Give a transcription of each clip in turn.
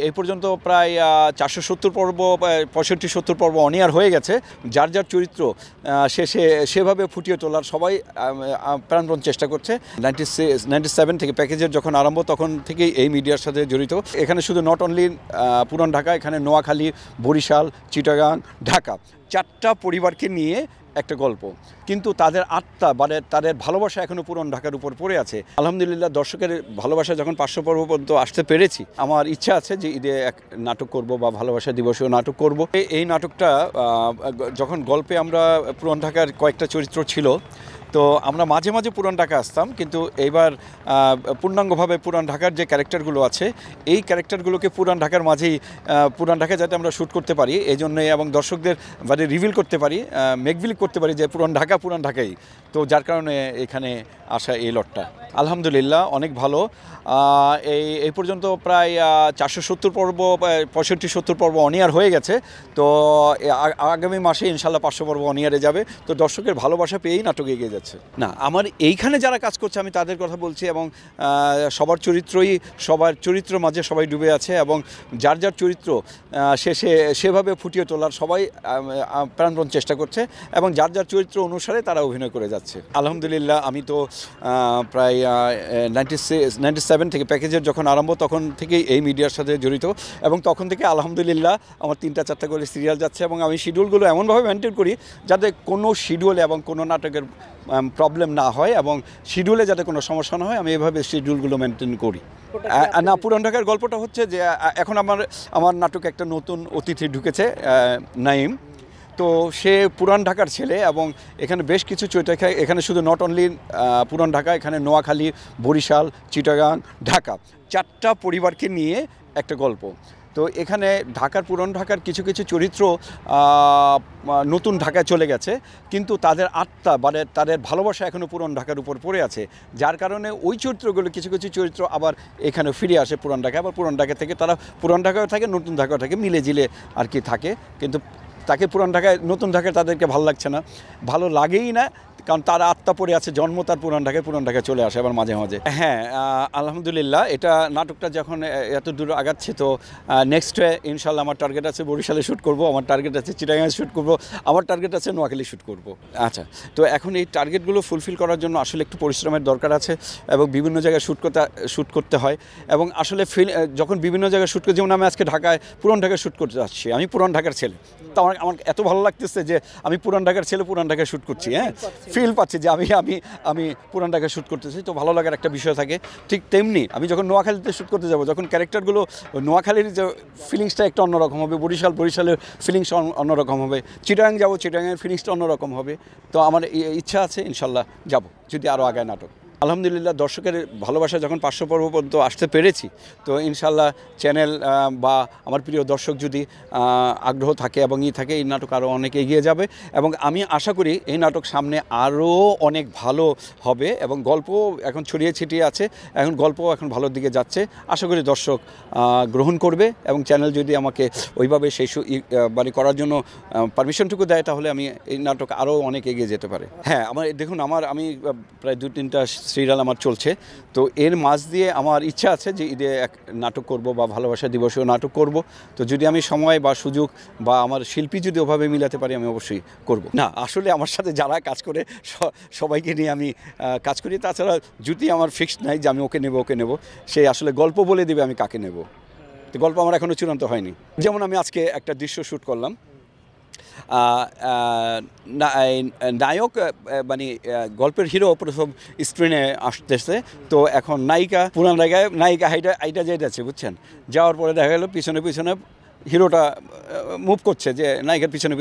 এই পর্যন্ত প্রায় 470 পর্ব 65-70 পর্ব অন এয়ার হয়ে গেছে। যার যার চরিত্র সেভাবে ফুটিয়ে তোলার সবাই প্রাণপণ চেষ্টা করছে। 97 থেকে প্যাকেজের যখন আরম্ভ তখন থেকেই এই মিডিয়ার সাথে জড়িত। এখানে শুধু নট অনলি পুরান ঢাকা, এখানে নোয়াখালী, বরিশাল, চিটাগাং, ঢাকা 4টা পরিবারকে নিয়ে একটা গল্প, কিন্তু তাদের আত্মা মানে তাদের ভালোবাসা এখনও পুরান ঢাকার উপর পড়ে আছে। আলহামদুলিল্লাহ, দর্শকের ভালোবাসা যখন 500 পর্ব পর্যন্ত আসতে পেরেছি, আমার ইচ্ছা আছে যে ঈদে এক নাটক করব বা ভালোবাসা দিবসেও নাটক করব। এই নাটকটা যখন গল্পে আমরা পুরান ঢাকার কয়েকটা চরিত্র ছিল, তো আমরা মাঝে মাঝে পুরান ঢাকা আসতাম, কিন্তু এইবার পূর্ণাঙ্গভাবে পুরান ঢাকার যে ক্যারেক্টারগুলো আছে এই ক্যারেক্টারগুলোকে পুরান ঢাকার মাঝেই পুরান ঢাকায় যাতে আমরা শ্যুট করতে পারি এই জন্যে, এবং দর্শকদের মানে রিভিল করতে পারি, মেকবিল করতে পারি যে পুরান ঢাকাই। তো যার কারণে এখানে আসা এই লটটা আলহামদুলিল্লাহ অনেক ভালো। এই পর্যন্ত প্রায় 470 পর্ব 65-70 পর্ব অন এয়ার হয়ে গেছে। তো আগামী মাসে ইনশাল্লাহ 500 পর্ব অন এয়ারে যাবে। তো দর্শকের ভালোবাসা পেয়েই নাটক এগিয়ে যাচ্ছে। না, আমার এইখানে যারা কাজ করছে আমি তাদের কথা বলছি, এবং সবার চরিত্র মাঝে সবাই ডুবে আছে, এবং যার যার চরিত্র সেভাবে ফুটিয়ে তোলার সবাই প্রাণপণ চেষ্টা করছে, এবং যার যার চরিত্র অনুসারে তারা অভিনয় করে যাচ্ছে। আলহামদুলিল্লাহ, আমি তো প্রায় 97 থেকে প্যাকেজের যখন আরম্ভ তখন থেকেই এই মিডিয়ার সাথে জড়িত, এবং তখন থেকে আলহামদুলিল্লাহ আমার 3-4টা করে সিরিয়াল যাচ্ছে, এবং আমি শিডিউলগুলো এমনভাবে মেনটেন করি যাতে কোনো শিডিউলে এবং কোনো নাটকের প্রবলেম না হয়, এবং শিডিউলে যাতে কোনো সমস্যা না হয়, আমি এভাবে শিডিউলগুলো মেনটেন করি। না, পুরান ঢাকার গল্পটা হচ্ছে যে এখন আমার নাটকে একটা নতুন অতিথি ঢুকেছে, নাইম। তো সে পুরান ঢাকার ছেলে, এবং এখানে বেশ কিছু চরিত্র, এখানে শুধু নট অনলি পুরান ঢাকা, এখানে নোয়াখালী, বরিশাল, চিটাগাং, ঢাকা 4টা পরিবারকে নিয়ে একটা গল্প। তো এখানে পুরান ঢাকার কিছু কিছু চরিত্র নতুন ঢাকায় চলে গেছে, কিন্তু তাদের আত্মা মানে তাদের ভালোবাসা এখনও পুরান ঢাকার উপর পড়ে আছে। যার কারণে ওই চরিত্রগুলো কিছু কিছু চরিত্র আবার এখানে ফিরে আসে পুরান ঢাকায়, আবার পুরান ঢাকা থেকে তারা পুরান ঢাকায় থাকে, নতুন ঢাকায় থাকে, মিলে জিলে আর কি থাকে। কিন্তু তাকে পুরান ঢাকায়, নতুন ঢাকায় তাদেরকে ভালো লাগছে না, ভালো লাগেই না, কারণ তার আত্মা পড়ে আছে, জন্ম তার পুরান ঢাকায় চলে আসে আবার মাঝে মাঝে। হ্যাঁ, আলহামদুলিল্লাহ, এটা নাটকটা যখন এত দূর আগাচ্ছে, তো নেক্সট ইনশাল্লাহ আমার টার্গেট আছে বরিশালে শ্যুট করব, আমার টার্গেট আছে চিটাগাঁয়ে শ্যুট করব, আমার টার্গেট আছে নোয়াখালী শ্যুট করব। আচ্ছা, তো এখন এই টার্গেটগুলো ফুলফিল করার জন্য আসলে একটু পরিশ্রমের দরকার আছে, এবং বিভিন্ন জায়গায় শ্যুট করতে হয়, এবং আসলে যখন বিভিন্ন জায়গায় শ্যুট করে, যেমন আমি আজকে পুরান ঢাকায় শ্যুট করতে যাচ্ছি, আমি পুরান ঢাকার ছেলে, তো আমার এত ভালো লাগতেছে যে আমি পুরান ঢাকার ছেলে পুরান ঢাকায় শ্যুট করছি। হ্যাঁ, ফিল পাচ্ছি যে আমি পুরান ঢাকায় শ্যুট করতেছি, তো ভালো লাগার একটা বিষয় থাকে। ঠিক তেমনি আমি যখন নোয়াখালীতে শ্যুট করতে যাব, যখন ক্যারেক্টারগুলো নোয়াখালীর যে ফিলিংসটা একটা অন্যরকম হবে, বরিশালের ফিলিংস অন্যরকম হবে, চিটাগাং যাব, চিটাগাংয়ের ফিলিংসটা অন্যরকম হবে। তো আমার ইচ্ছা আছে ইনশাল্লাহ যাব, যদি আরও আগায় নাটক। আলহামদুলিল্লাহ, দর্শকের ভালোবাসা যখন 500 পর্ব পর্যন্ত আসতে পেরেছি, তো ইনশাল্লাহ চ্যানেল বা আমার প্রিয় দর্শক যদি আগ্রহ থাকে এবং থাকে, এই নাটক আরও অনেক এগিয়ে যাবে, এবং আমি আশা করি এই নাটক সামনে আরও অনেক ভালো হবে, এবং গল্প এখন ছড়িয়ে ছিটিয়ে আছে, গল্প এখন ভালোর দিকে যাচ্ছে। আশা করি দর্শক গ্রহণ করবে, এবং চ্যানেল যদি আমাকে ওইভাবে সেই মানে করার জন্য পারমিশনটুকু দেয়, তাহলে আমি এই নাটক আরও অনেক এগিয়ে যেতে পারে। হ্যাঁ, দেখুন আমি প্রায় 2-3টা সিরিয়াল আমার চলছে, তো এর মাঝ দিয়ে আমার ইচ্ছা আছে যে ঈদে এক নাটক করব বা ভালোবাসা দিবসেও নাটক করব। তো যদি আমি সময় বা সুযোগ বা আমার শিল্পী যদি ওভাবে মিলাতে পারি, আমি অবশ্যই করব। না, আসলে আমার সাথে যারা কাজ করে সবাইকে নিয়ে আমি কাজ করি, তাছাড়া যদি আমার ফিক্সড নাই যে আমি ওকে নেব, সে আসলে গল্প বলে দেবে আমি কাকে নেব। তো গল্প আমার এখনও চূড়ান্ত হয়নি। যেমন আমি আজকে একটা দৃশ্য শ্যুট করলাম, নায়ক মানে গল্পের হিরো প্রথম স্ক্রিনে আসতেছে, তো এখন নায়িকা পুরান জায়গায় নায়িকা হাইটা যাচ্ছে, বুঝছেন, যাওয়ার পরে দেখা গেল পিছনে হিরোটা মুভ করছে, যে নায়িকার পিছনে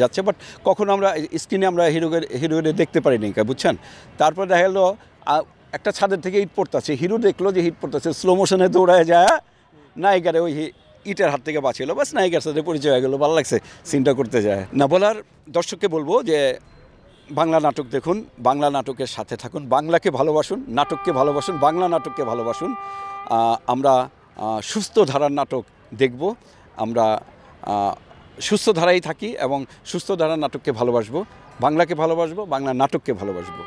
যাচ্ছে, বাট কখনো আমরা স্ক্রিনে আমরা হিরোকে দেখতে পারিনি, বুঝছেন। তারপর দেখা গেলো একটা ছাদের থেকে ইট পড়তেছে, হিরো দেখলো যে হিট পড়তেছে, স্লো মোশনে দৌড়ায় যায় নায়িকারে ওই ইটের হাত থেকে বাঁচিল, বাস নায়িকার সাথে পরিচয় হয়ে গেলো, ভালো লাগছে সিনটা করতে যায়। না, বলার দর্শককে বলবো যে বাংলা নাটক দেখুন, বাংলা নাটকের সাথে থাকুন, বাংলাকে ভালোবাসুন, নাটককে ভালোবাসুন, বাংলা নাটককে ভালোবাসুন। আমরা সুস্থ ধারার নাটক দেখব, আমরা সুস্থ ধারায় থাকি, এবং সুস্থ ধারার নাটককে ভালোবাসবো, বাংলাকে ভালোবাসবো, বাংলা নাটককে ভালোবাসবো।